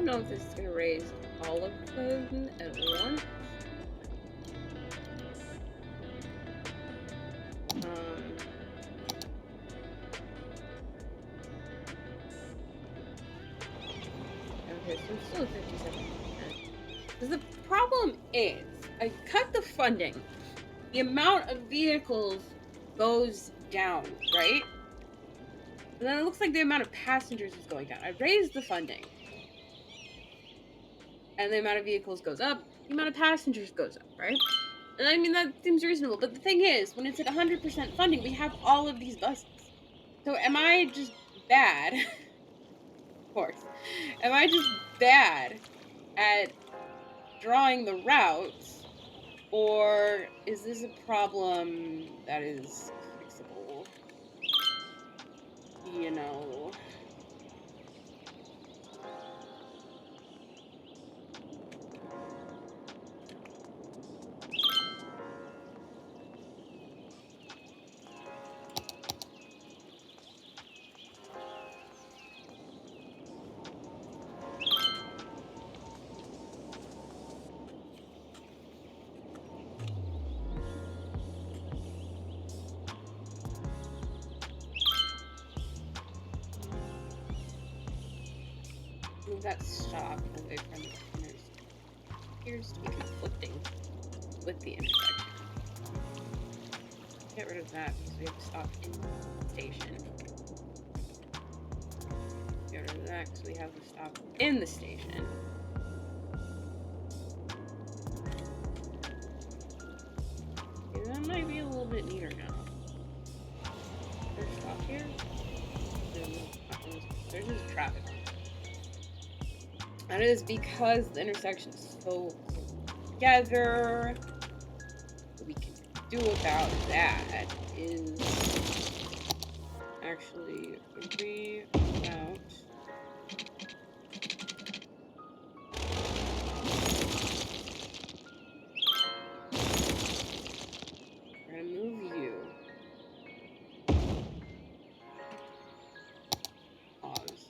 don't know if this is going to raise all of them at once. Okay, so I'm still at 57%. Because the problem is, I cut the funding. The amount of vehicles goes down, right? And then it looks like the amount of passengers is going down. I raised the funding. And the amount of vehicles goes up, the amount of passengers goes up, right? And I mean, that seems reasonable. But the thing is, when it's at 100% funding, we have all of these buses. So am I just bad? Of course. Am I just bad at drawing the routes? Or is this a problem that is fixable? You know? Move that stop away from the corners. Appears to be conflicting with the intersection. Get rid of that because we have to stop in the station. Get rid of that because we have to stop in the station. Okay, that might be a little bit neater now. There's stop here. There's just traffic. And it is because the intersection is so together. What we can do about that is actually reroute. We're gonna move you. Pause.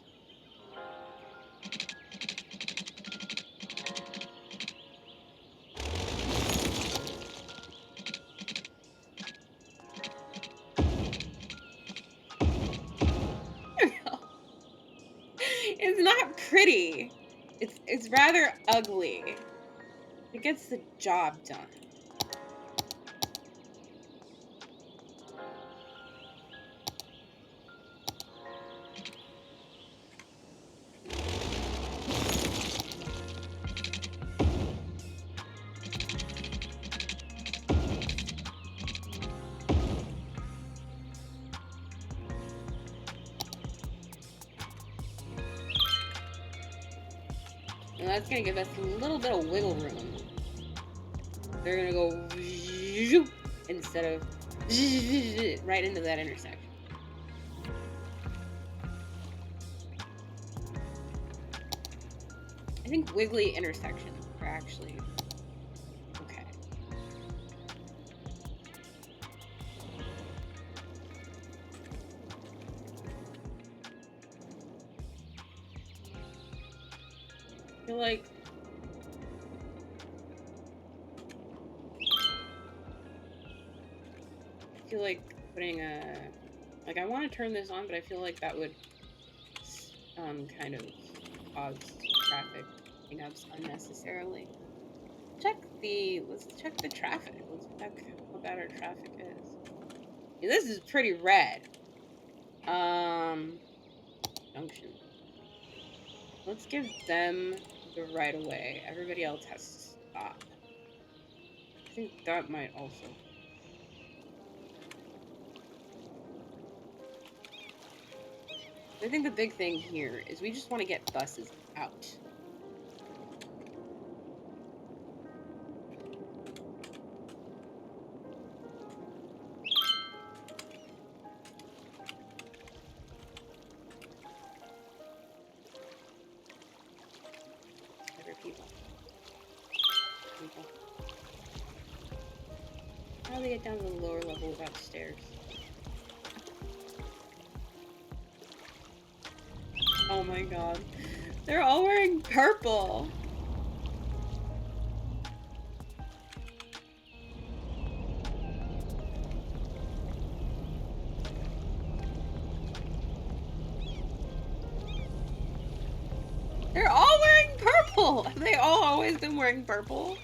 It's not pretty. It's rather ugly. It gets the job done. And that's gonna give us a little bit of wiggle room. They're gonna go instead of right into that intersection. I think wiggly intersections are actually okay. I feel like putting a like I want to turn this on, but I feel like that would kind of cause traffic hang-ups unnecessarily. Let's check the traffic. Let's check how bad our traffic is. Yeah, this is pretty red. Junction. Let's give them the right of way. Everybody else has to stop. I think that might also. I think the big thing here is we just want to get buses out. People. How do they get down to the lower level without stairs? Oh my god. They're all wearing purple. They're all wearing purple. Have they all always been wearing purple?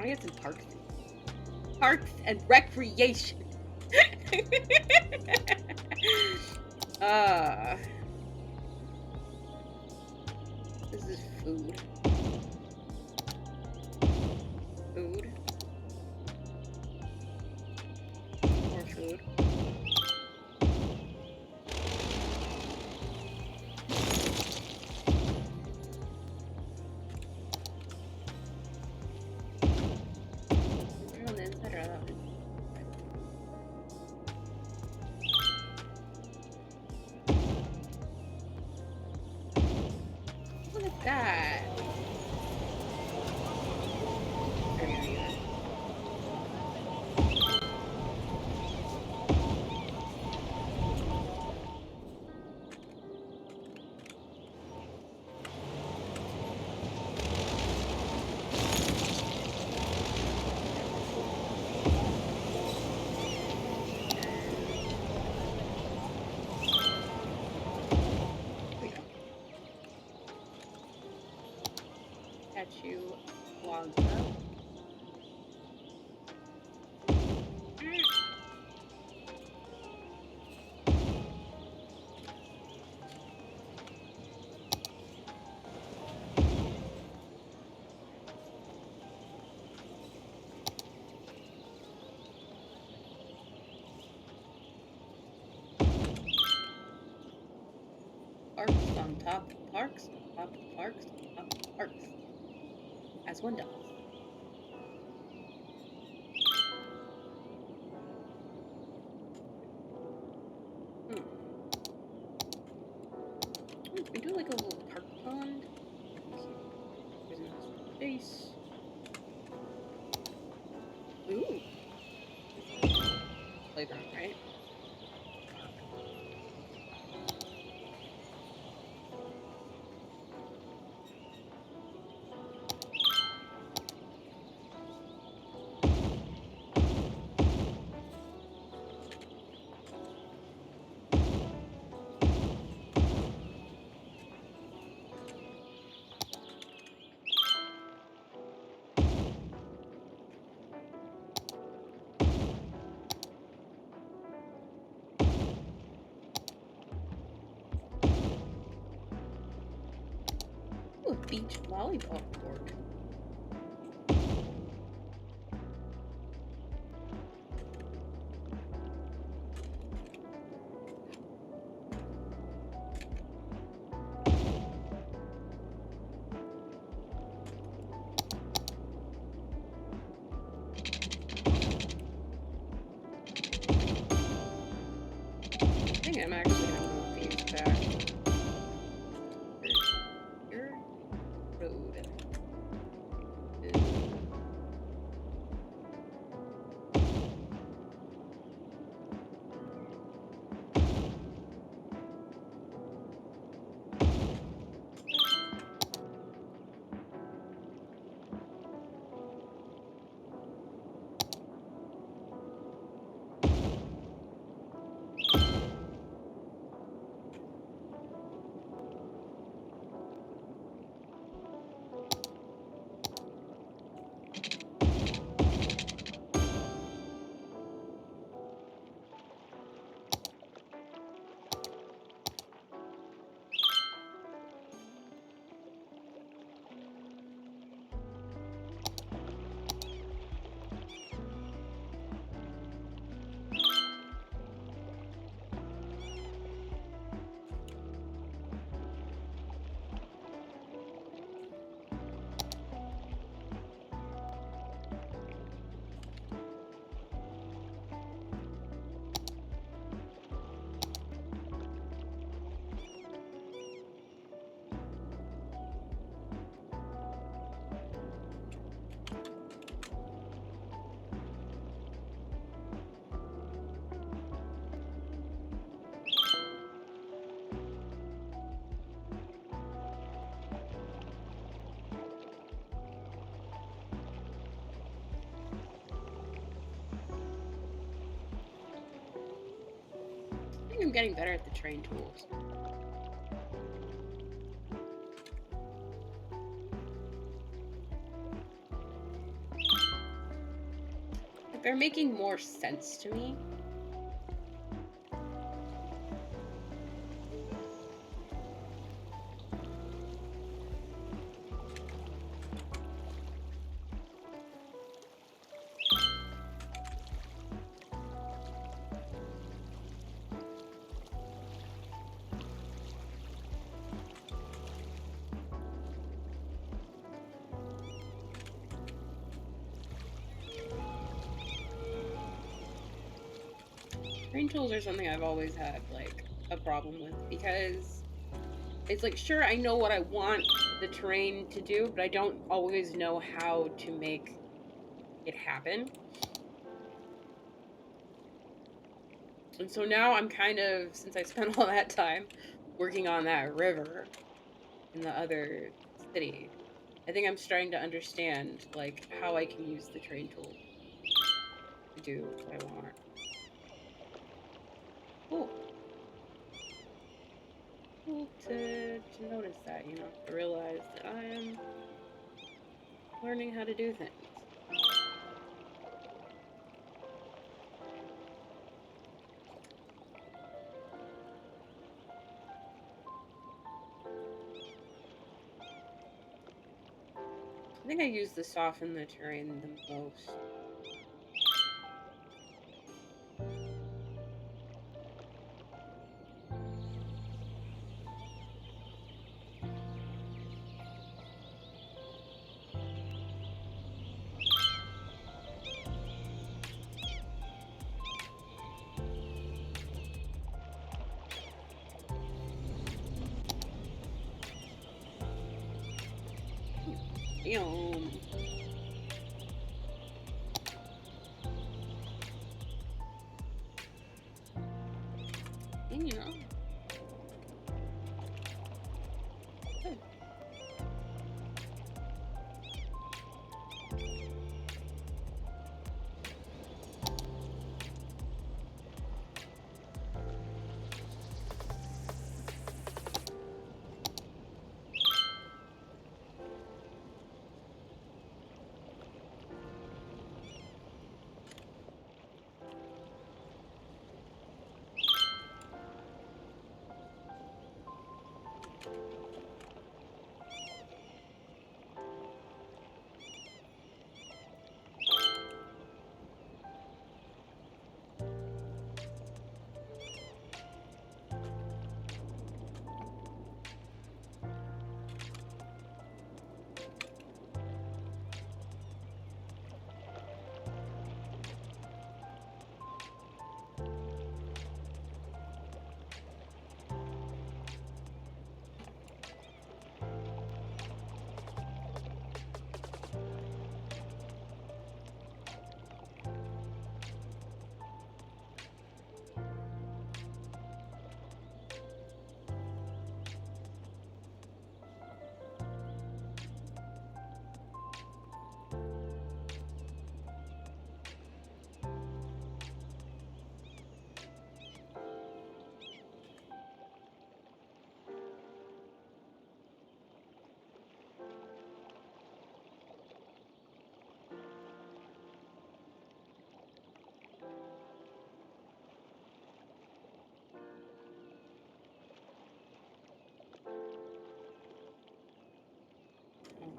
I get some parks. Parks and recreation. This is food. Food. More food. On the inside or out? Look at that. Statue logs up. Parks on top of parks, on top of parks, on top of parks. As one does. We do like a little park pond. There's a space. Ooh. Playground, right? Ooh, a beach volleyball court. I think I'm actually gonna move these back. Your road. think I'm getting better at the train tools. They're making more sense to me. Train tools are something I've always had, like, a problem with, because it's like, sure, I know what I want the terrain to do, but I don't always know how to make it happen. And so now I'm kind of, since I spent all that time working on that river in the other city, I think I'm starting to understand, like, how I can use the train tool to do what I want. Cool. Cool to notice that, you know, to realize that I am learning how to do things. I think I use the soften the terrain the most. Damn. And, you know. Good.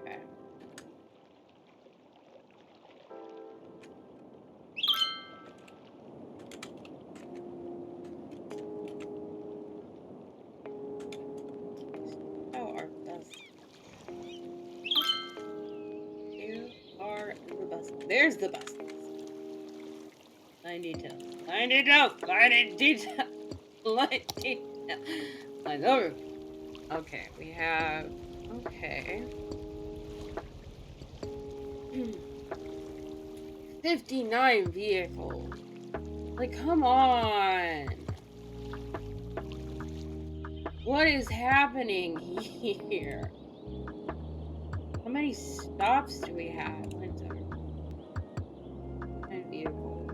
Okay. How are the bus? Here are the buses. There's the buses. Line details. Line details. Line details. Line details. Line over. Okay, we have. Okay. 59 vehicles. Like, come on. What is happening here? How many stops do we have? 9 vehicles.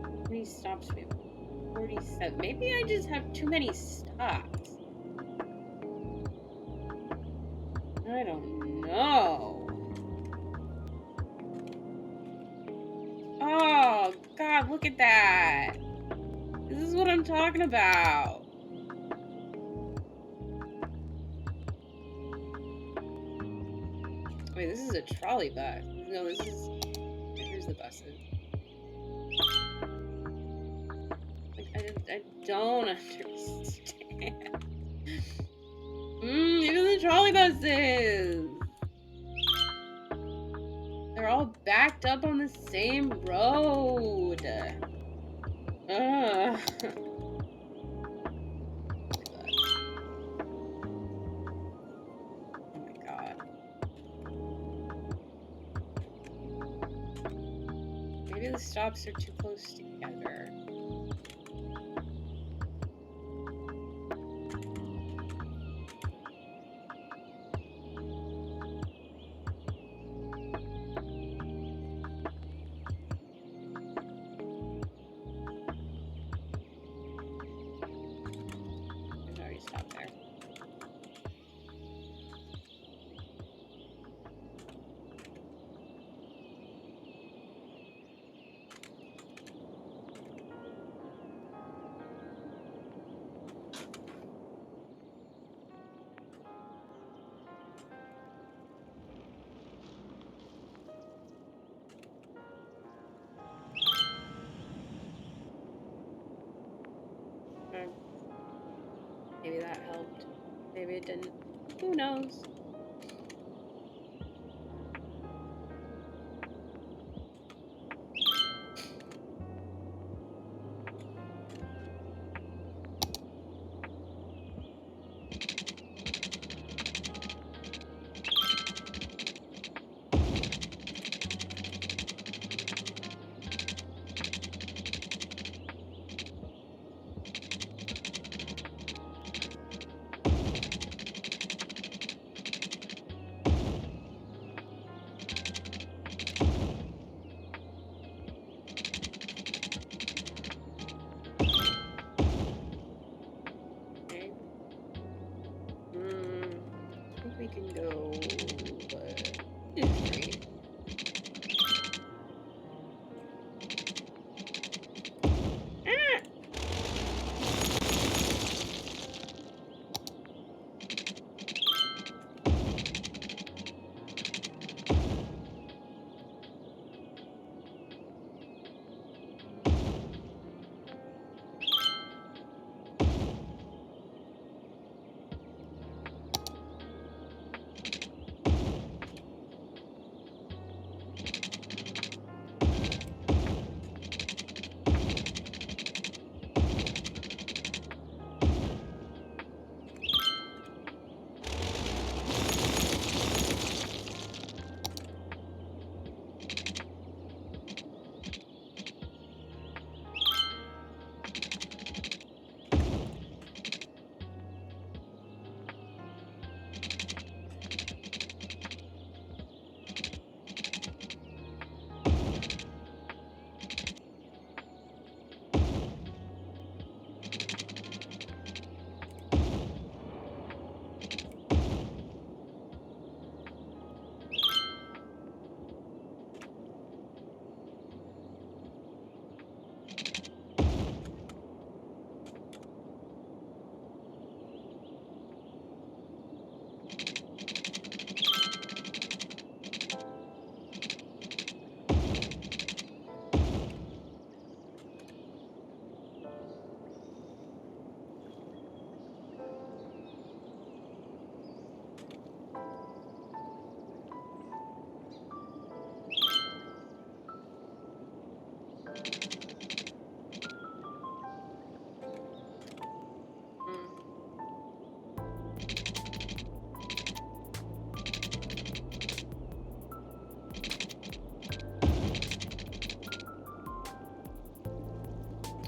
How many stops do we have? 47. Maybe I just have too many stops. I don't know. Oh, God, look at that. This is what I'm talking about. Wait, this is a trolley bus. No, this is... Here's the buses. Like, I don't understand. Even the trolley buses. They're all backed up on the same road. Ugh. Oh my God. Maybe the stops are too close together. There's already a stop there. Maybe that helped. Maybe it didn't. Who knows? We can go 2, 3. Ah!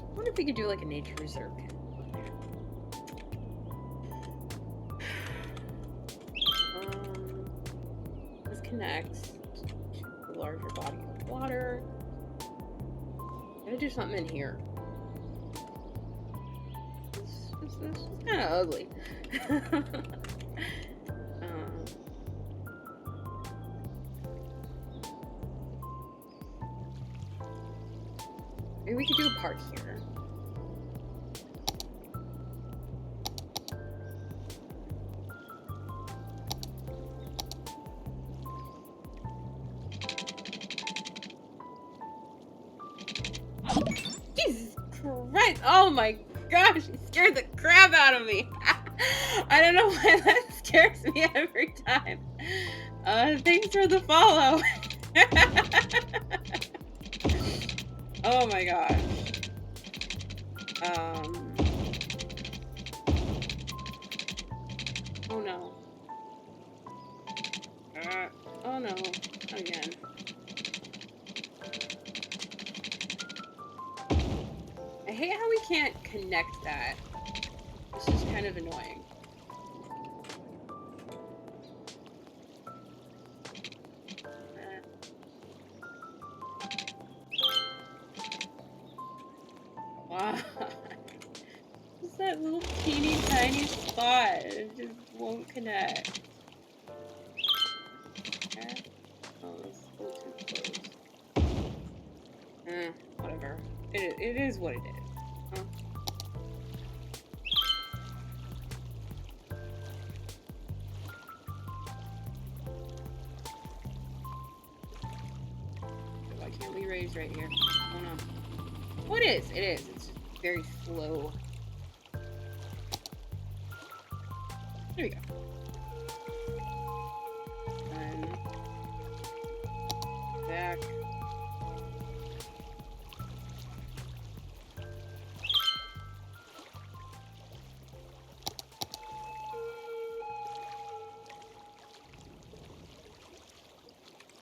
I wonder if we could do like a nature reserve. This connects to a larger body of water. Gotta do something in here. It's kind of ugly. Maybe we could do a park here. Jesus Christ! Oh my gosh, it scared the crap out of me. I don't know why that scares me every time. Thanks for the follow. Oh my gosh. Oh no. Oh no. Again. I hate how we can't connect that. It's just kind of annoying. Wow. Just that little teeny tiny spot. It just won't connect. Oh, it's a little too close. Whatever. It is what it is. Huh? Why can't we raise right here? Oh no. Well, it is. It is. It's just very slow. There we go. And back.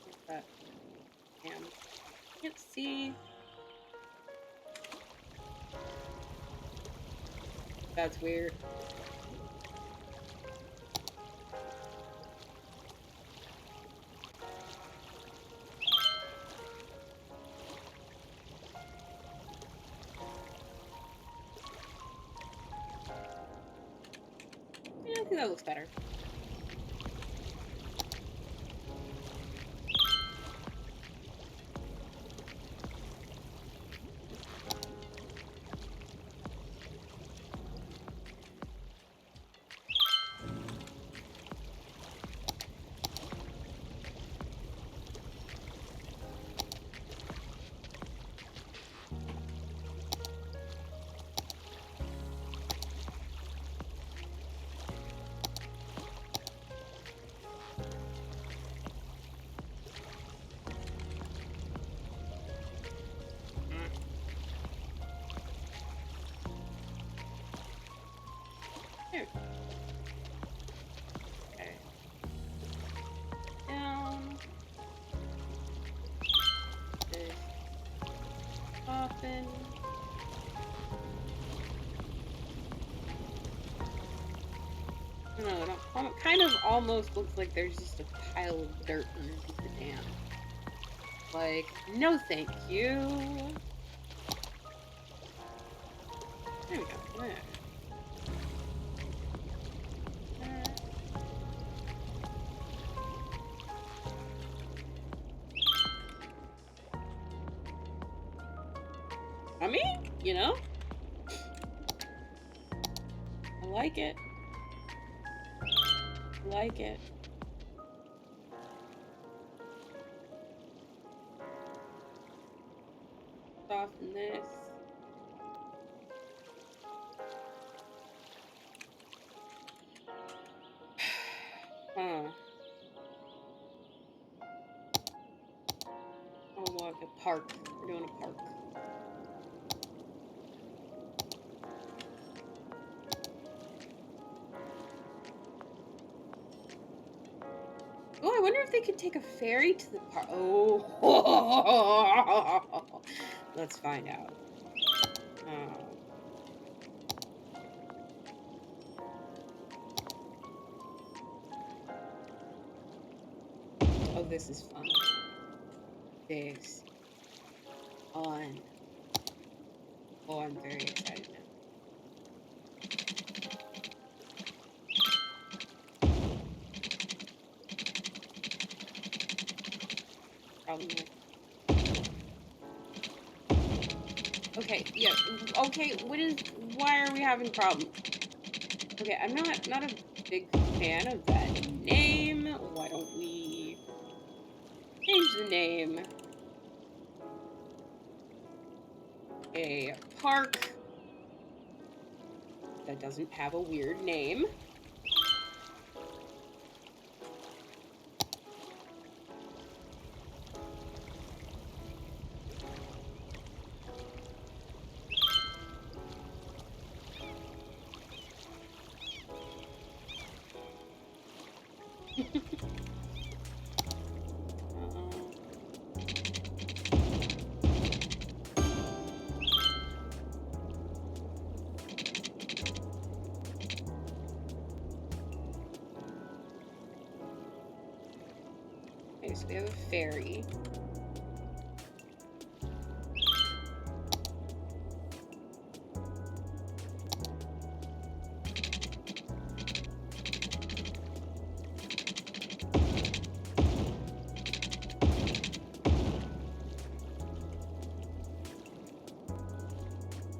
What's that? Damn. Can't see. That's weird. Yeah, I think that looks better. Here. Okay. Down. This. Coffin. I don't know. It kind of almost looks like there's just a pile of dirt underneath the dam. Like, no thank you. There we go. There. I mean, you know, I like it. I like it. Soften this. Huh. Oh, look, a park. We're doing a park. Oh, I wonder if they could take a ferry to the park. Oh, let's find out. Oh. Oh, this is fun. This fun. Oh, I'm very excited now. problem here. Okay, yeah, okay, why are we having problems? Okay, I'm not a big fan of that name. Why don't we change the name? A park that doesn't have a weird name. Okay, so we have a ferry.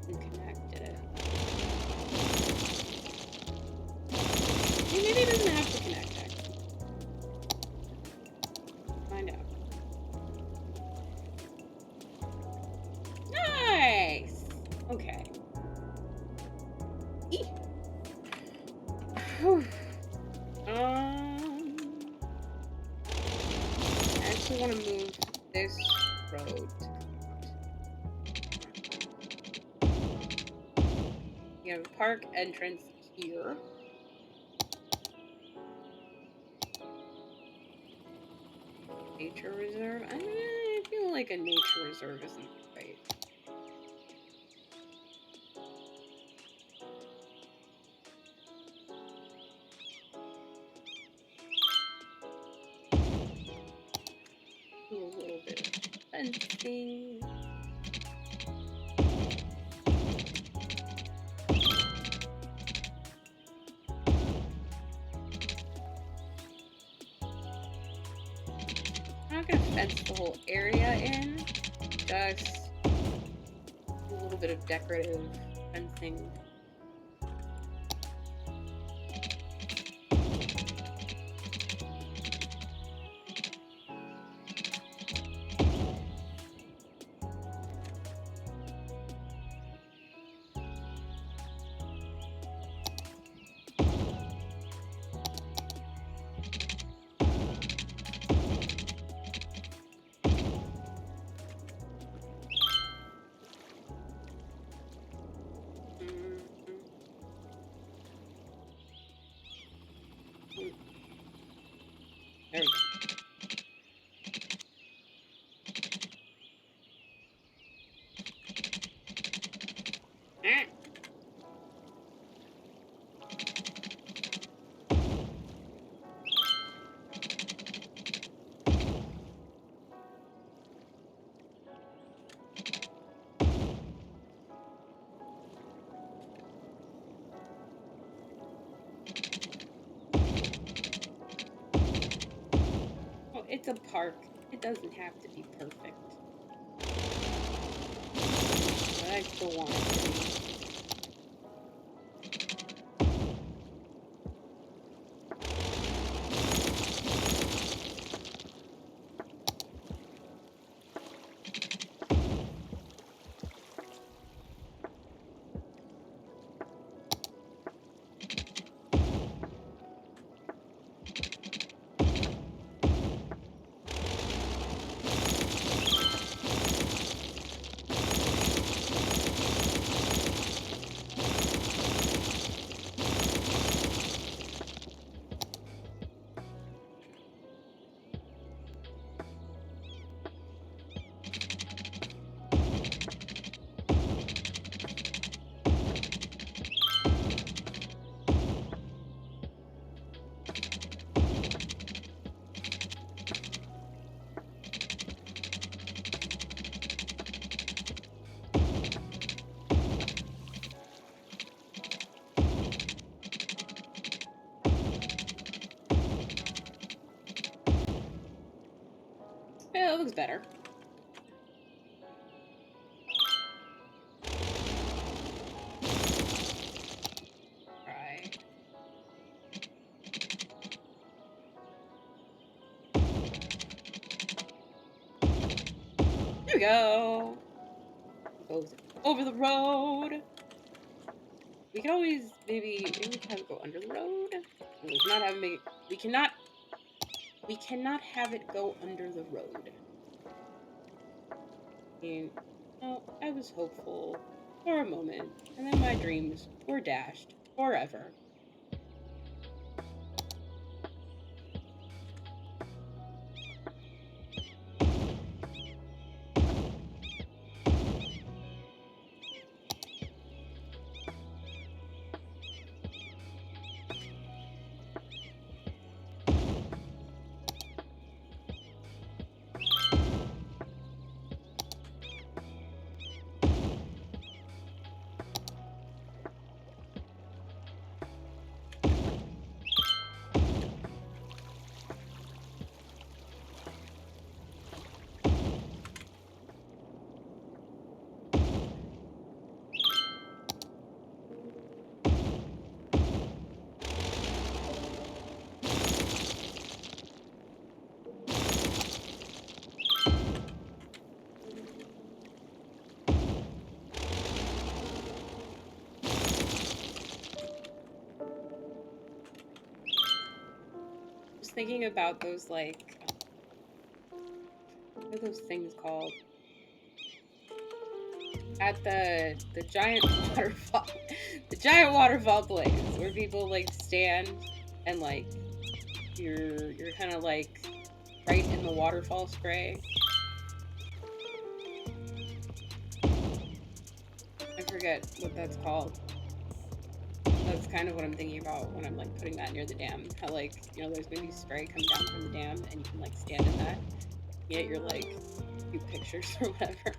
And connected it. Maybe it doesn't have to connect, actually. Find out. Nice! Okay. Eek. Whew. I actually want to move this road to you have a park entrance here. Nature reserve? I feel like a nature reserve isn't right. Do a little bit of fencing. I'm not gonna fence the whole area in, just a little bit of decorative fencing. There we go. Ah. Well, it's a park. It doesn't have to be perfect. But I still want it to be. looks better. Right. There we go. Goes over the road. We can always maybe we can have it go under the road. We cannot have it. We cannot have it go under the road. And oh, I was hopeful for a moment, and then my dreams were dashed forever. Just thinking about those like what are those things called? At the giant waterfall, the giant waterfall place where people like stand and like you're kind of like right in the waterfall spray. I forget what that's called. That's kind of what I'm thinking about when I'm like putting that near the dam. How like there's gonna be spray coming down from the dam and you can like stand in that. Get your like cute pictures or whatever.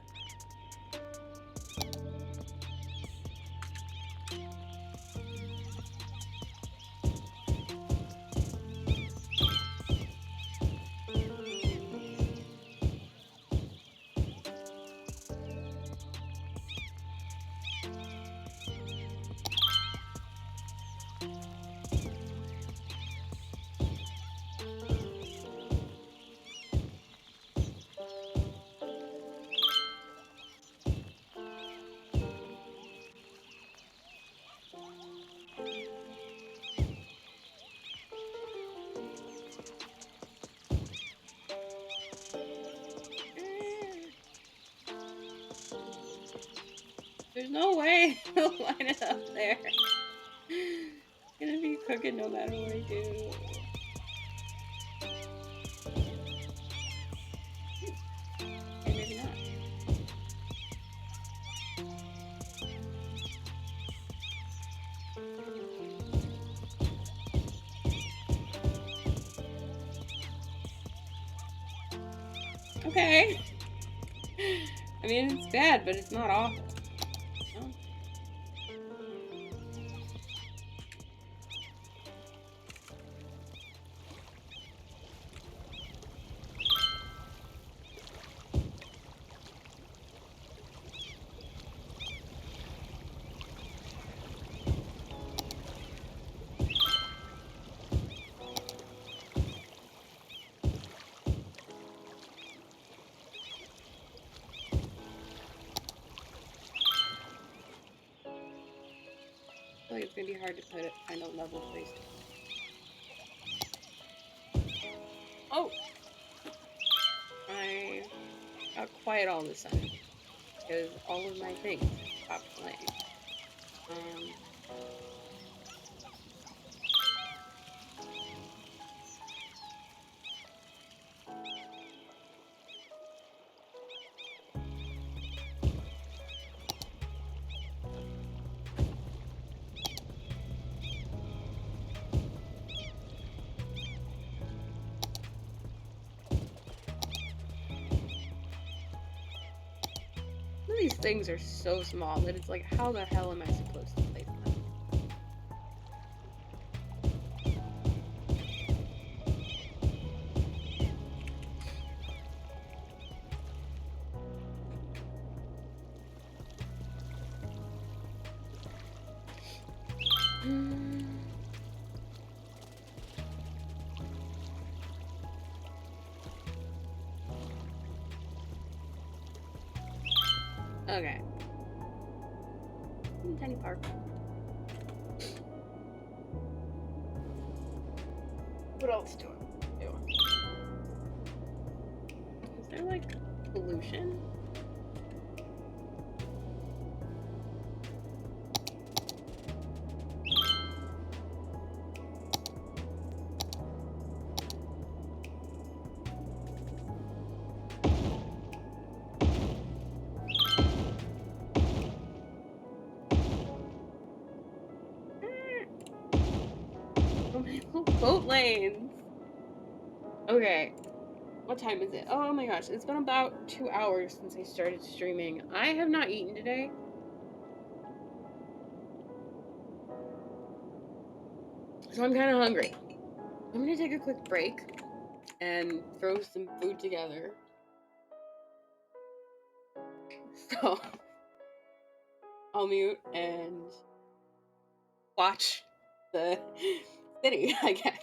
There's no way to line it up there. It's gonna be cooking no matter what I do. And maybe not. Okay. I mean, it's bad, but it's not awful. No? I feel like it's gonna be hard to find a level place to. Oh! I got quiet all of a sudden because all of my things stopped playing. Um, these things are so small that it's like, how the hell am I supposed to place them? Mm. Okay. Tiny park. What else do I do? Is there like pollution? So many boat lanes. Okay. What time is it? Oh my gosh, it's been about 2 hours since I started streaming. I have not eaten today. So I'm kind of hungry. I'm gonna take a quick break and throw some food together. So I'll mute and watch the city, I guess.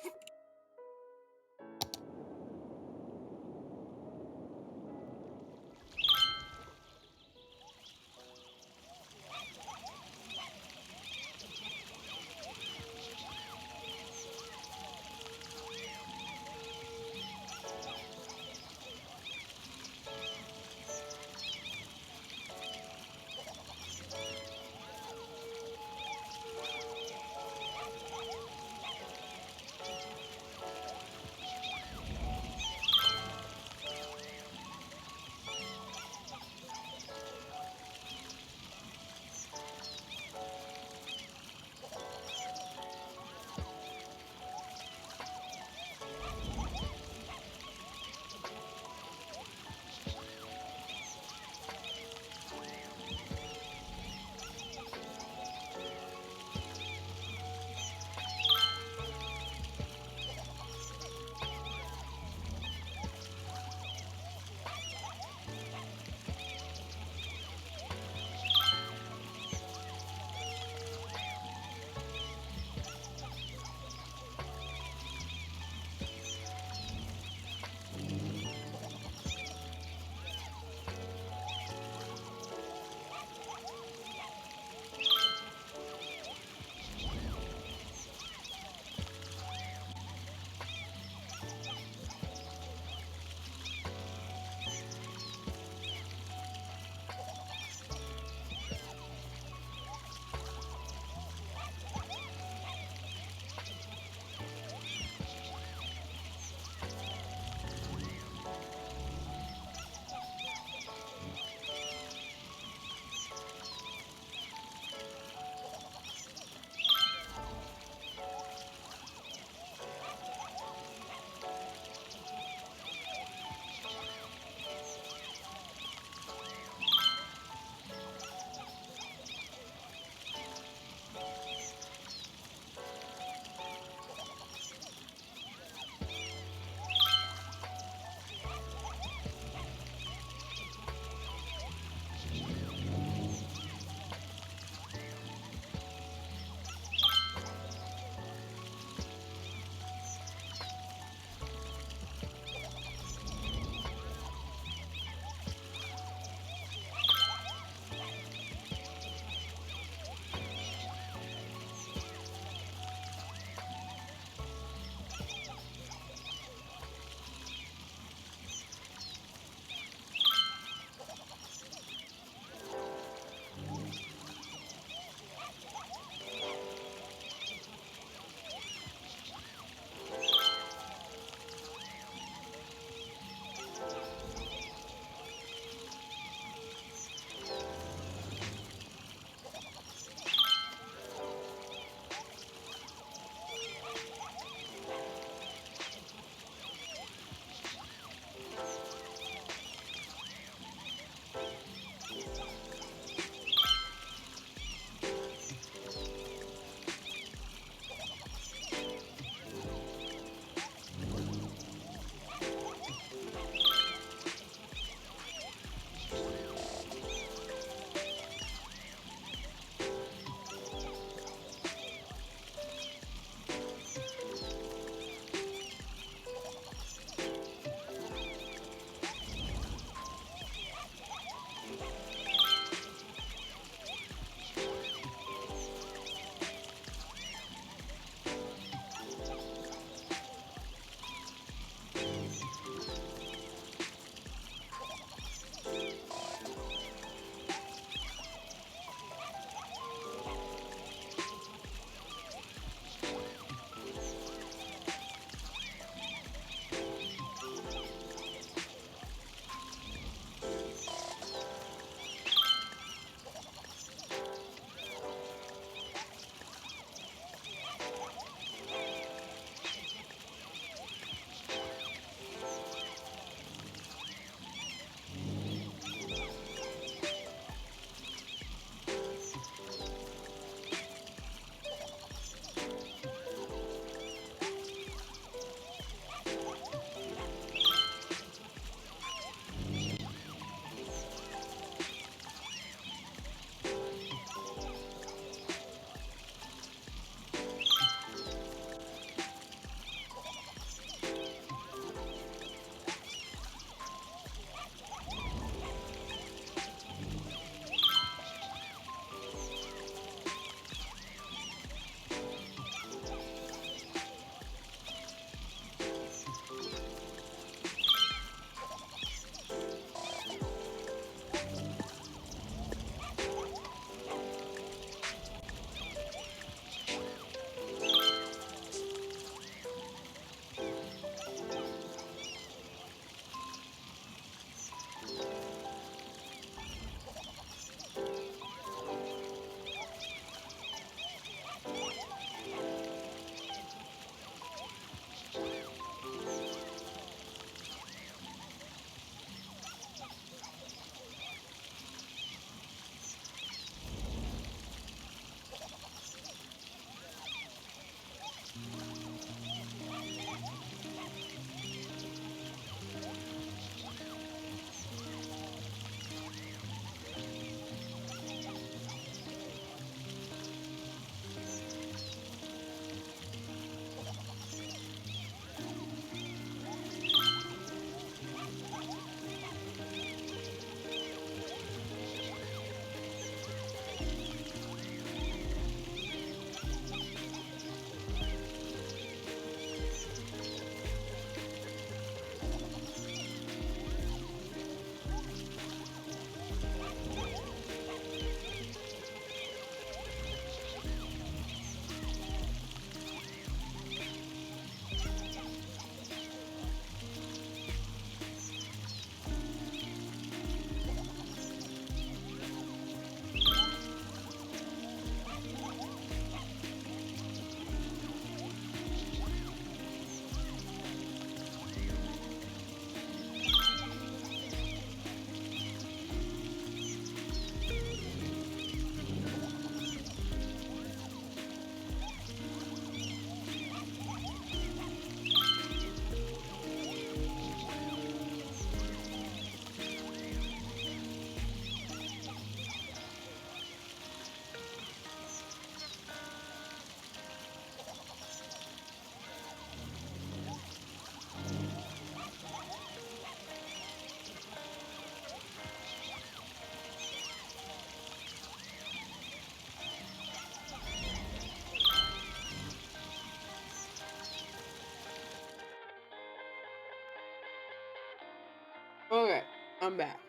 come back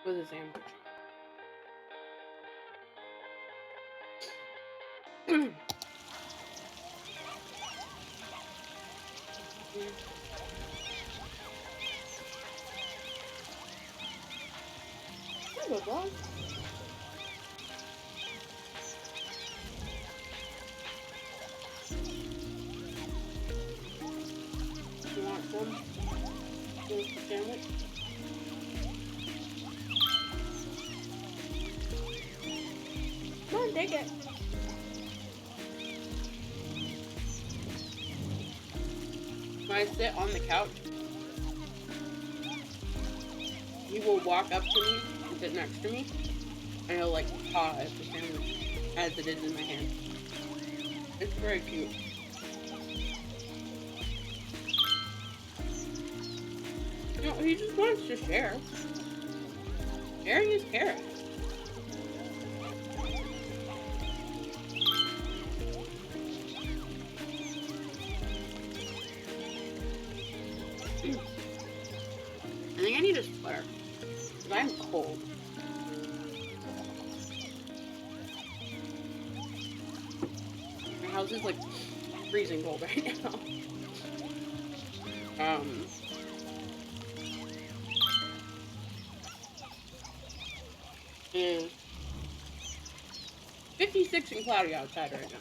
with a sandwich. There we go. You want some? Toast sandwich? Come on, take it. When I sit on the couch, he will walk up to me and sit next to me, and he'll like paw at the sandwich as it is in my hand. It's very cute. No, he just wants to share. Sharing is caring. I think I need a sweater, because I'm cold. My house is like freezing cold right now. It is 56 and cloudy outside right now.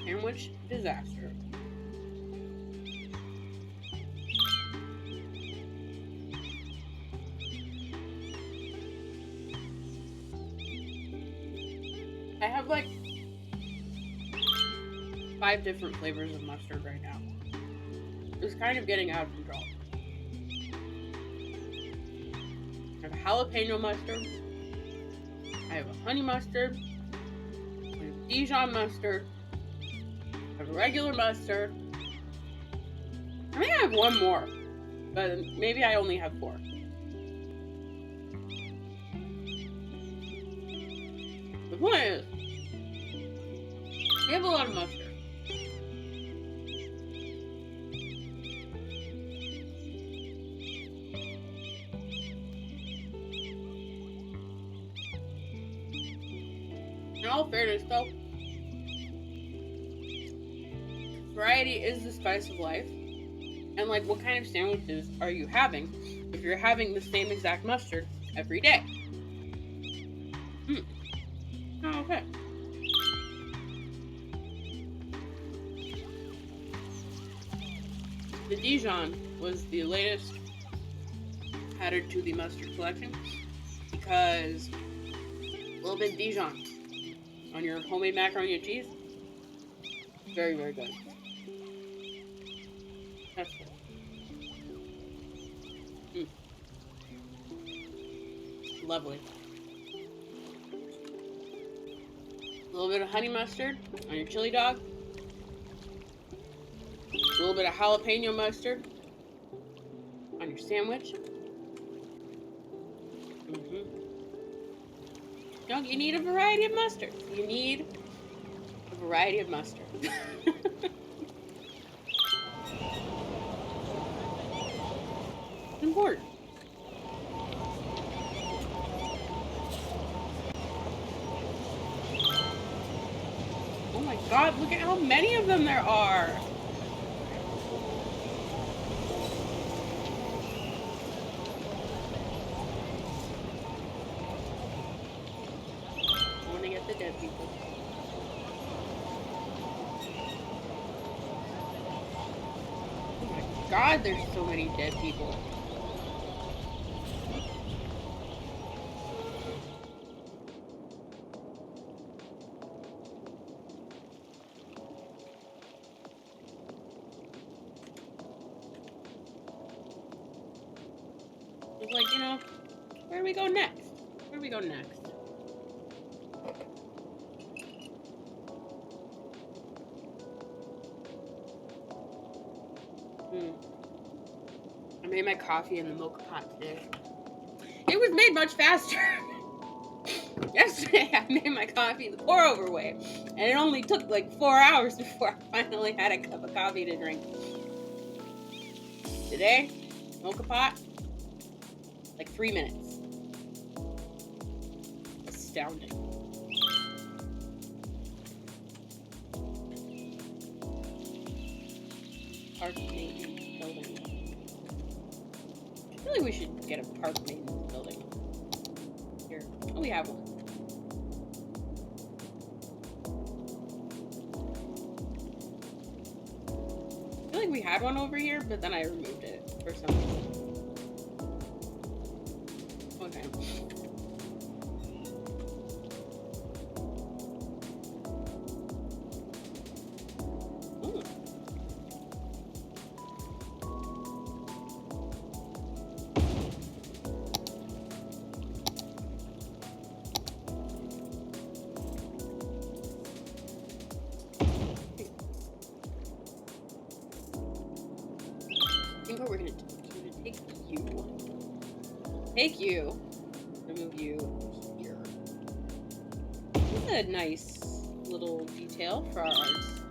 Sandwich disaster. I have like 5 different flavors of mustard right now. It's kind of getting out of control. I have jalapeno mustard. I have a honey mustard. I have Dijon mustard. I have regular mustard. I think I have one more, but maybe I only have 4. The point is, we have a lot of mustard. In all fairness, though, variety is the spice of life. And like, what kind of sandwiches are you having if you're having the same exact mustard every day? Oh, okay. The Dijon was the latest added to the mustard collection because a little bit of Dijon on your homemade macaroni and cheese, very, very good. That's cool. Lovely. A little bit of honey mustard on your chili dog. A little bit of jalapeno mustard on your sandwich. No, you need a variety of mustard. You need a variety of mustard. It's important. Oh my god, look at how many of them there are! I want to get the dead people. Oh my god, there's so many dead people. was like, you know, where do we go next? Where do we go next? I made my coffee in the mocha pot today. It was made much faster. Yesterday, I made my coffee the pour-over way, and it only took like 4 hours before I finally had a cup of coffee to drink. Today, mocha pot, like 3 minutes. Astounding. Park maintenance building. I feel like we should get a park maintenance building. Here. Oh, we have one. I feel like we had one over here, but then I removed it for some reason. Okay. Ooh. I think what we're gonna do is take you, remove you here. This is a nice little detail for our arts.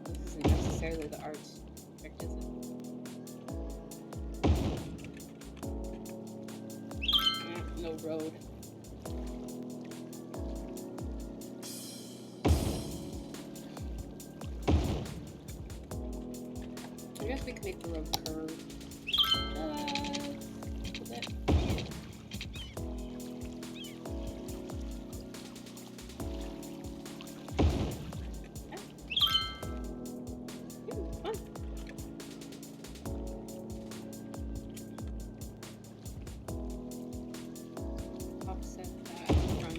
This isn't necessarily the arts district, is it? No road. I guess we can make the road curve. A bit. Fun. Offset that from.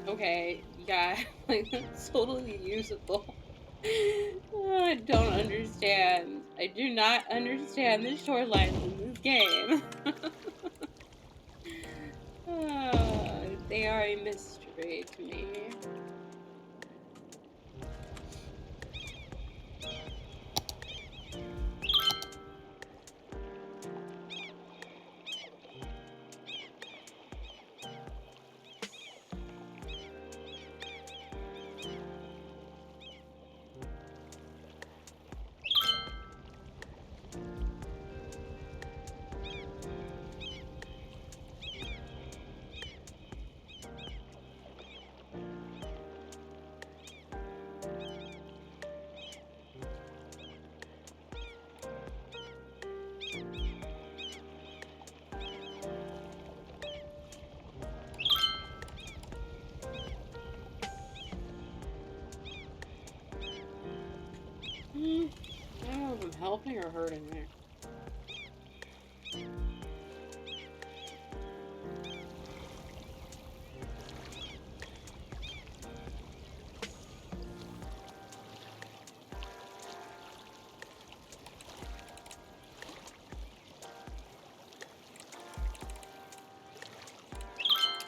Okay, yeah, like that's totally usable. Oh, I don't understand. I do not understand the shorelines in this game. They are a mystery to me. I don't know if I'm helping or hurting there.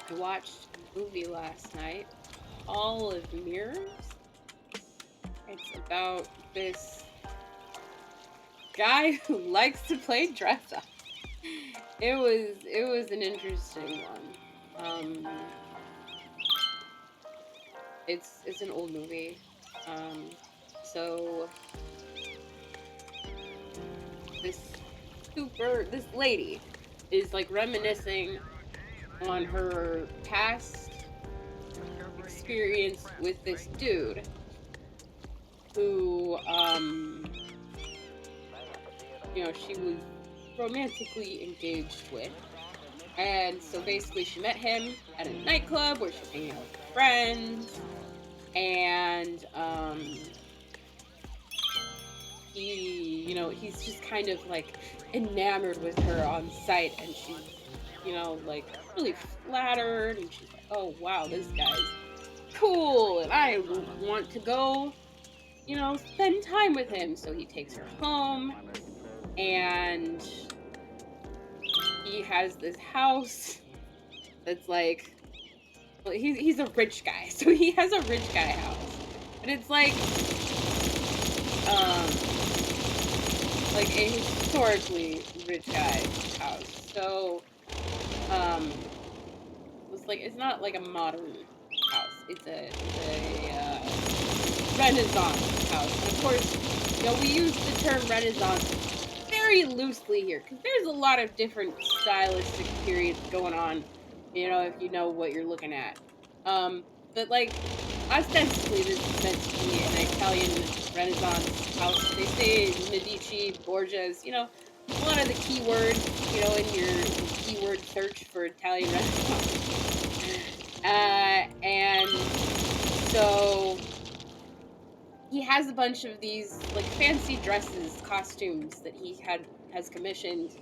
I watched a movie last night, Hall of Mirrors. It's about this guy who likes to play dress up. It was an interesting one. It's an old movie. So this lady is like reminiscing on her past experience with this dude who you know, she was romantically engaged with. And so basically she met him at a nightclub where she's hanging out with her friends, and he, you know, he's just kind of like enamored with her on sight, and she's you know, like really flattered, and she's like, oh wow, this guy's cool, and I want to go, you know, spend time with him. So he takes her home, and he has this house that's like, well, he's a rich guy, so he has a rich guy house, and it's like a historically rich guy house. So it's like, it's not like a modern house. It's a Renaissance house. And of course, you know, we use the term Renaissance very loosely here because there's a lot of different stylistic periods going on, you know, if you know what you're looking at. But like ostensibly this is meant to be an Italian Renaissance house. They say Medici, Borgias, you know, a lot of the keywords, you know, in your keyword search for Italian Renaissance. And so he has a bunch of these like fancy dresses, costumes that has commissioned,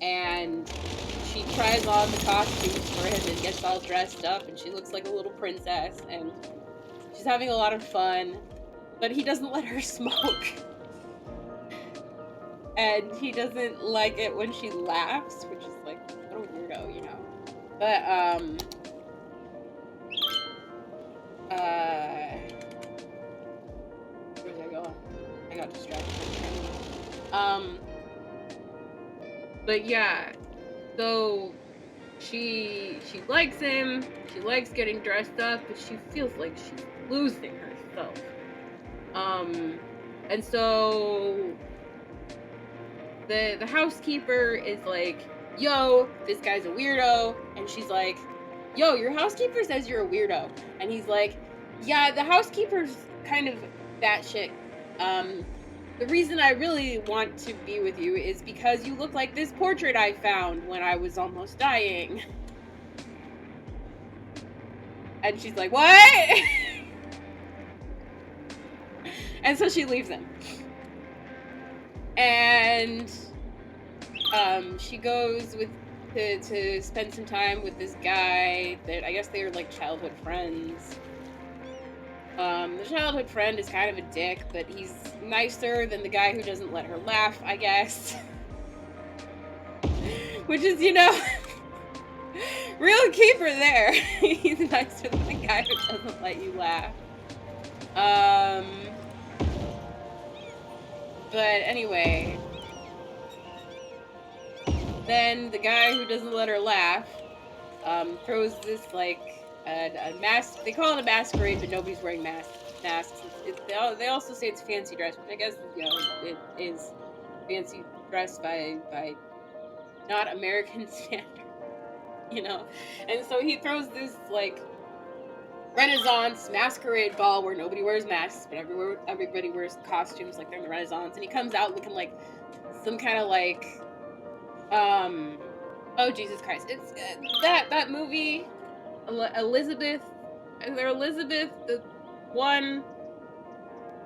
and she tries on the costumes for him and gets all dressed up, and she looks like a little princess, and she's having a lot of fun, but he doesn't let her smoke. And he doesn't like it when she laughs, which is like, what a weirdo, you know. But where's I going? I got distracted. But yeah, so she likes him, she likes getting dressed up, but she feels like she's losing herself. And so the housekeeper is like, yo, this guy's a weirdo, and she's like, yo, your housekeeper says you're a weirdo. And he's like, yeah, the housekeeper's kind of batshit. The reason I really want to be with you is because you look like this portrait I found when I was almost dying. And she's like, what? And so she leaves him. And she goes to spend some time with this guy that I guess they were like childhood friends. The childhood friend is kind of a dick, but he's nicer than the guy who doesn't let her laugh, I guess. Which is, you know, real keeper there. He's nicer than the guy who doesn't let you laugh. But anyway, then the guy who doesn't let her laugh throws this like a mask. They call it a masquerade, but nobody's wearing masks. They also say it's fancy dress, which I guess, you know, it is fancy dress by not American standard, you know. And so he throws this like Renaissance masquerade ball where nobody wears masks, but everybody wears costumes like they're in the Renaissance, and he comes out looking like some kind of like oh Jesus Christ, it's that movie Elizabeth. Is there Elizabeth the one?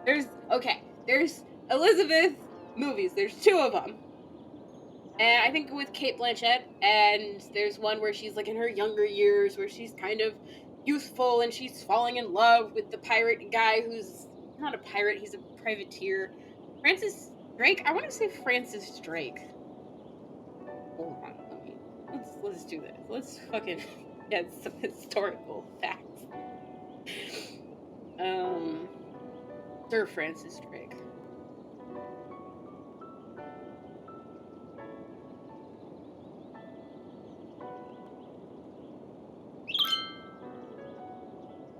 There's Elizabeth movies. There's two of them, and I think with Kate Blanchett, and there's one where she's like in her younger years, where she's kind of youthful and she's falling in love with the pirate guy who's not a pirate, he's a privateer. Francis Drake? I want to say Francis Drake. Hold on, let's do this. Let's fucking get some historical facts. Sir Francis Drake.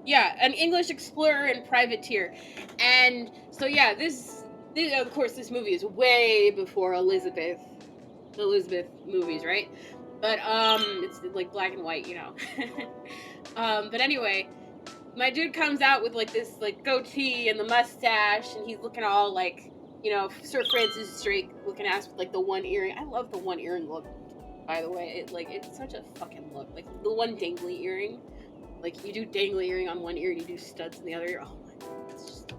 Yeah, an English explorer and privateer. And so yeah, this of course this movie is way before Elizabeth movies, right? But it's like black and white, you know. But anyway, my dude comes out with like this like goatee and the mustache, and he's looking all like, you know, Sir Francis Drake looking ass with like the one earring. I love the one earring look, by the way. It's such a fucking look. Like the one dangly earring. Like you do dangly earring on one ear and you do studs in the other ear. Oh my god, it's just to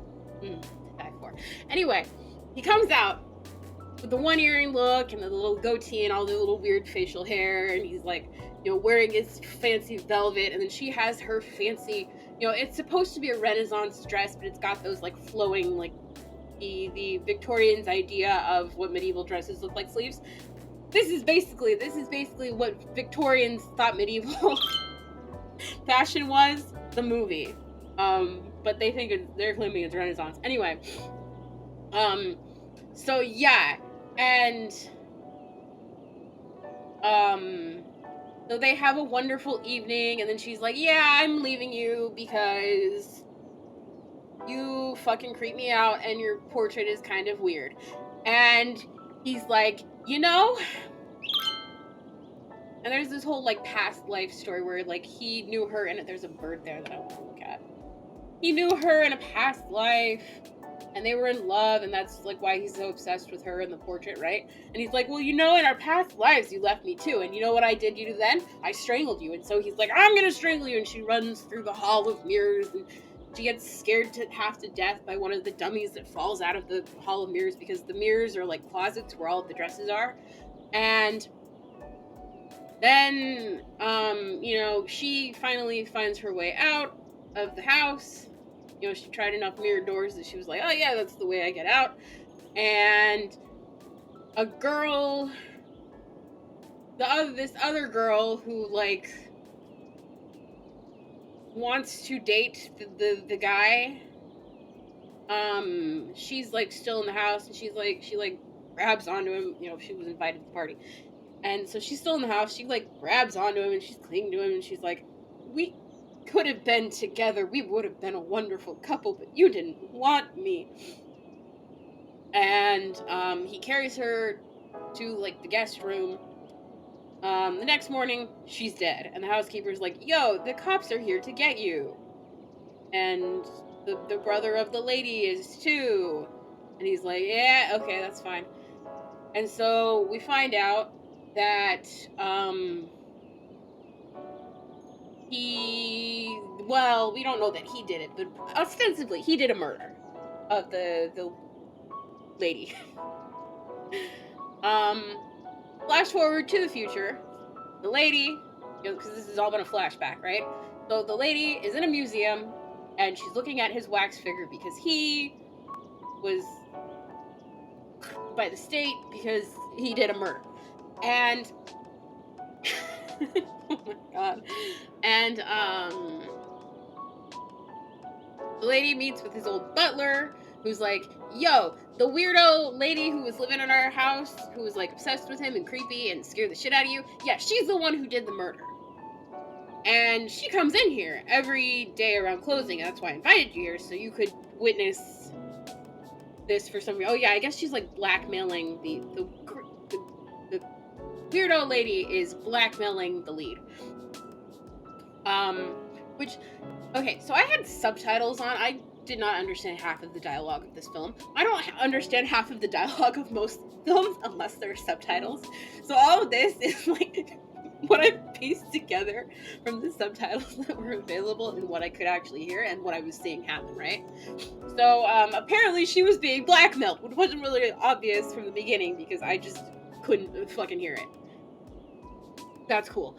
die for. Anyway, he comes out with the one earring look and the little goatee and all the little weird facial hair, and he's like, wearing his fancy velvet, and then she has her fancy, it's supposed to be a Renaissance dress, but it's got those like flowing, like the Victorians' idea of what medieval dresses look like sleeves. This is basically what Victorians thought medieval fashion was, the movie. But they're claiming it's Renaissance. Anyway, so yeah, and so they have a wonderful evening, and then she's like, yeah, I'm leaving you because you fucking creep me out and your portrait is kind of weird. And he's like, and there's this whole like past life story where like he knew her, and there's a bird there that I want to look at. He knew her in a past life, and they were in love, and that's like why he's so obsessed with her and the portrait, right? And he's like, well, in our past lives you left me too, and you know what I did you then? I strangled you. And so he's like, I'm gonna strangle you, and she runs through the hall of mirrors, and she gets scared to half to death by one of the dummies that falls out of the hall of mirrors, because the mirrors are like closets where all of the dresses are. And then she finally finds her way out of the house. She tried enough mirror doors that she was like, oh yeah, that's the way I get out. And a girl, this other girl who like wants to date the guy, she's like still in the house, and she grabs onto him. She was invited to the party, and so she's still in the house. She like grabs onto him and she's clinging to him, and she's like, we could have been together. We would have been a wonderful couple, but you didn't want me. And he carries her to like the guest room. The next morning, she's dead, and the housekeeper's like, yo, the cops are here to get you. And the brother of the lady is too. And he's like, yeah, okay, that's fine. And so we find out that we don't know that he did it, but ostensibly he did a murder of the lady. Flash forward to the future. The lady, because this has all been a flashback, right? So the lady is in a museum, and she's looking at his wax figure because he was by the state because he did a murder. And oh my god. And the lady meets with his old butler, who's like, yo, the weirdo lady who was living in our house, who was like obsessed with him and creepy and scared the shit out of you, yeah, she's the one who did the murder. And she comes in here every day around closing, and that's why I invited you here, so you could witness this for some reason. Oh yeah, I guess she's like blackmailing the weirdo lady is blackmailing the lead. Which, okay, so I had subtitles on. I did not understand half of the dialogue of this film. I don't understand half of the dialogue of most films unless there are subtitles. So all of this is like what I pieced together from the subtitles that were available and what I could actually hear and what I was seeing happen, right? So apparently she was being blackmailed, which wasn't really obvious from the beginning because I just couldn't fucking hear it. That's cool.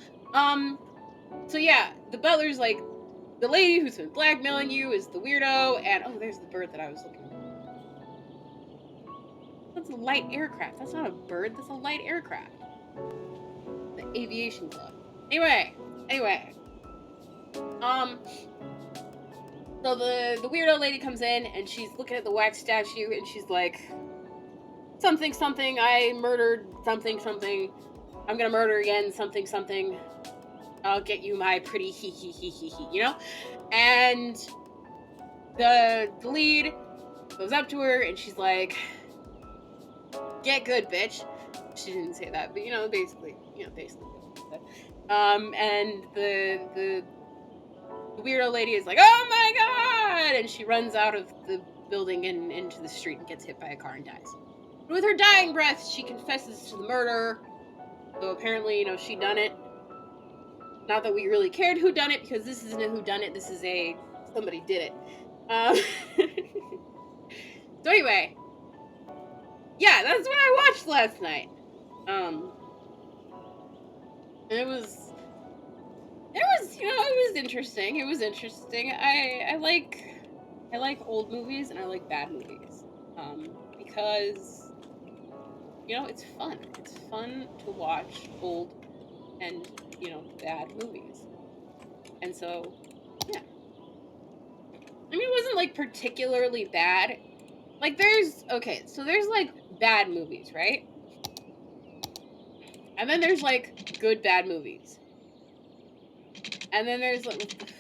So yeah, the butler's like, the lady who's been blackmailing you is the weirdo, and oh, there's the bird that I was looking for. That's a light aircraft. That's not a bird, that's a light aircraft. The aviation club. Anyway. So the weirdo lady comes in, and she's looking at the wax statue, and she's like, something, I murdered something. I'm gonna murder again, something. I'll get you my pretty he, And the lead goes up to her and she's like, get good, bitch. She didn't say that, but basically. And the weirdo lady is like, oh my god! And she runs out of the building and into the street and gets hit by a car and dies. But with her dying breath, she confesses to the murder. So apparently, she done it. Not that we really cared who done it, because this isn't a who done it. This is a somebody did it. So anyway, Yeah, that's what I watched last night. And it was it was interesting. It was interesting. I like old movies and I like bad movies. Because it's fun. It's fun to watch old and bad movies. And so, yeah. I mean, it wasn't like particularly bad. Like there's like bad movies, right? And then there's like good bad movies. And then there's like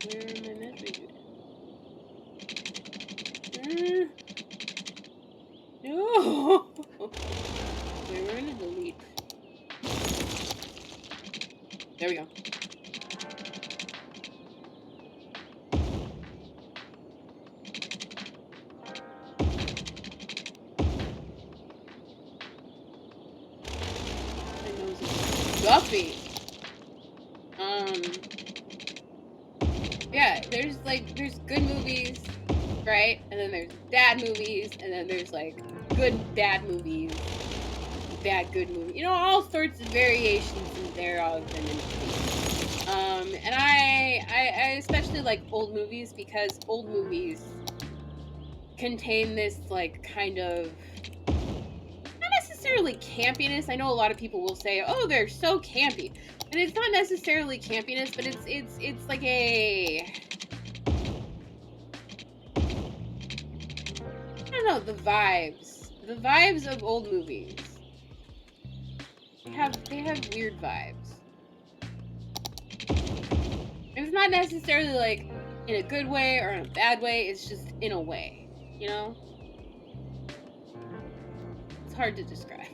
where am I measuring it? No. Wait, we're gonna delete. There we go. My nose is stuffy. Yeah, there's good movies, right? And then there's bad movies, and then there's like good bad movies, bad good movies. All sorts of variations and thereof and in between. And I especially like old movies because old movies contain this like kind of not necessarily campiness. I know a lot of people will say, "Oh, they're so campy," and it's not necessarily campiness, but it's like I don't know, the vibes of old movies. They have weird vibes. It's not necessarily like in a good way or in a bad way. It's just in a way, you know. It's hard to describe.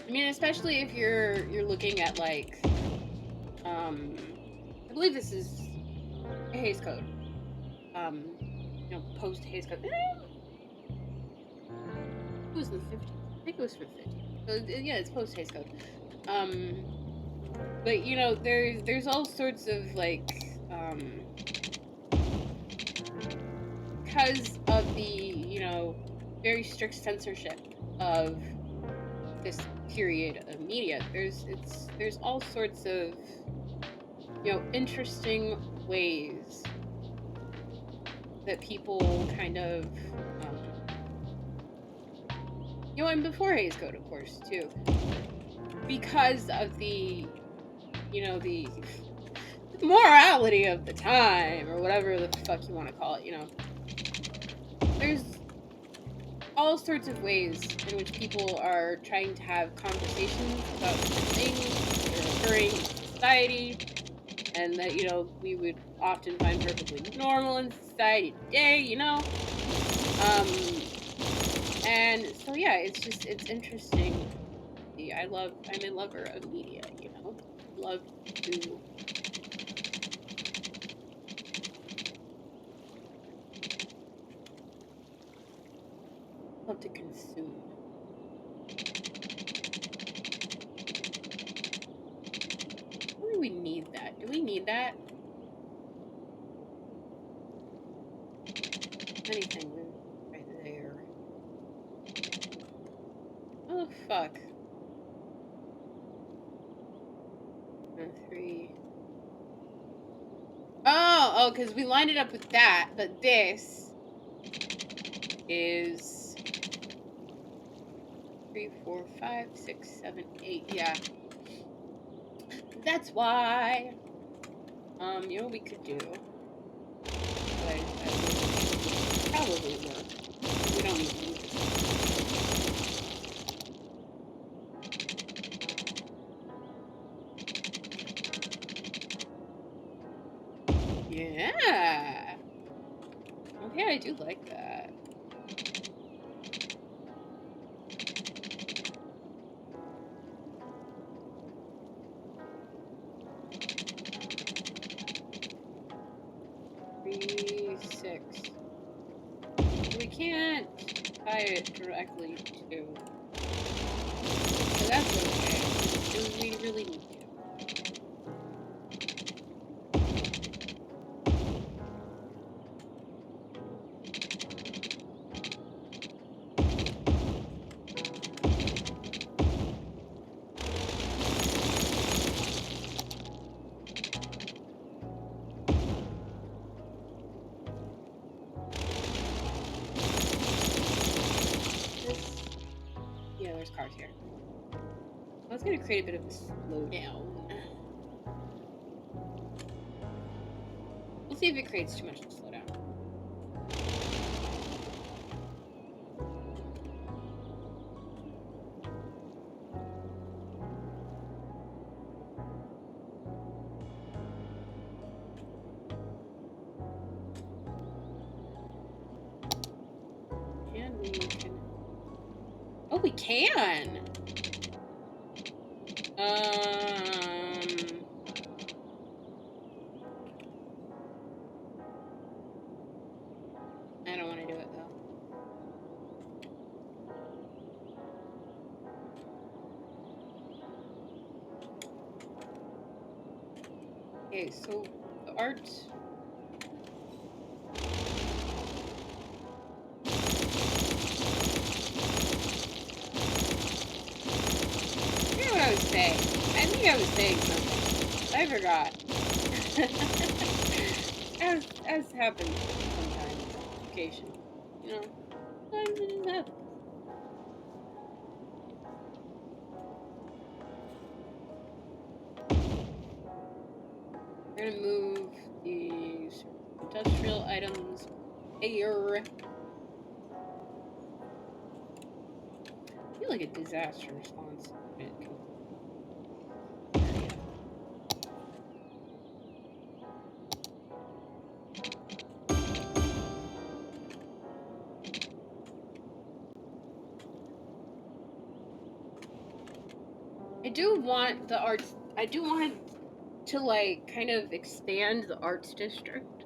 I mean, especially if you're looking at like, I believe this is a Hays Code. Post Hays Code. It was the 50s. I think it was for 50. So yeah, it's post Hays Code. But there's all sorts of like, because of the very strict censorship of this period of media. There's all sorts of interesting ways that people kind of and before Hays Code, of course, too, because of the the morality of the time or whatever the fuck you want to call it. There's all sorts of ways in which people are trying to have conversations about things that are occurring in society and that we would often find perfectly normal in society today. And so yeah, it's interesting. I'm a lover of media. Love to consume. Do we need that? Do we need that? Anything right there. Oh fuck. 3. Oh, because we lined it up with that, but this is 3, 4, 5, 6, 7, 8. Yeah. That's why. You know what we could do? But probably work. We don't need to do this. Yeah. Okay, I do like that. We can't tie it directly to. So that's okay. Do we really need to? there's cars here. That's gonna create a bit of a slowdown. We'll see if it creates too much of a slowdown. And we can... Oh, we can! I don't want to do it, though. Okay, so the art... I was saying. I think I was saying something. I forgot. as happens sometimes. Occasion. You know? Sometimes it just happens. We're gonna move these industrial items here. I feel like a disaster response. I do want the arts. I do want to like kind of expand the arts district.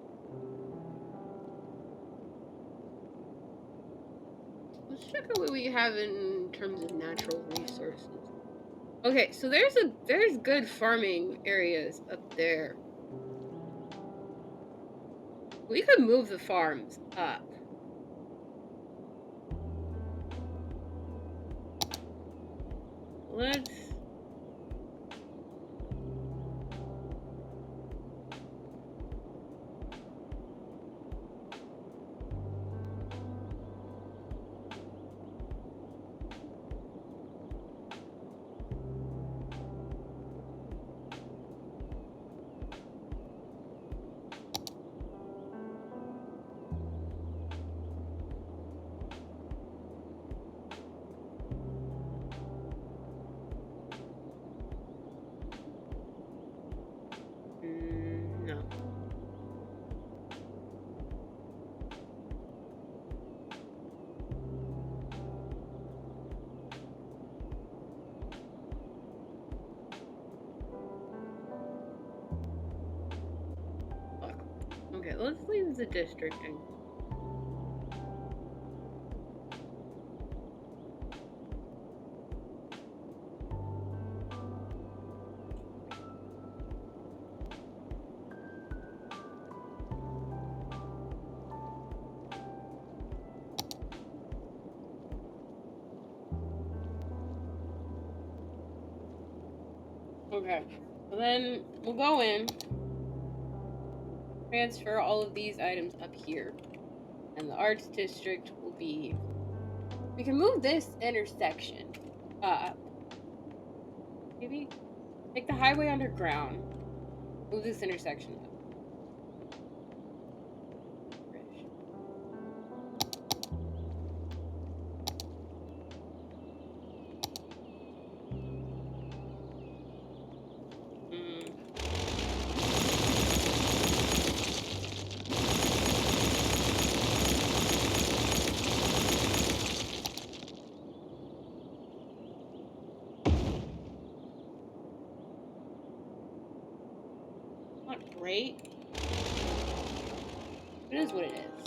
Let's check out what we have in terms of natural resources. Okay, so there's good farming areas up there. We could move the farms up. Let's... no. Fuck. Okay, let's leave the district and... Okay, so then we'll go in, transfer all of these items up here, and the arts district will be... We can move this intersection up. Maybe take the highway underground, move this intersection up. Not great. It is what it is.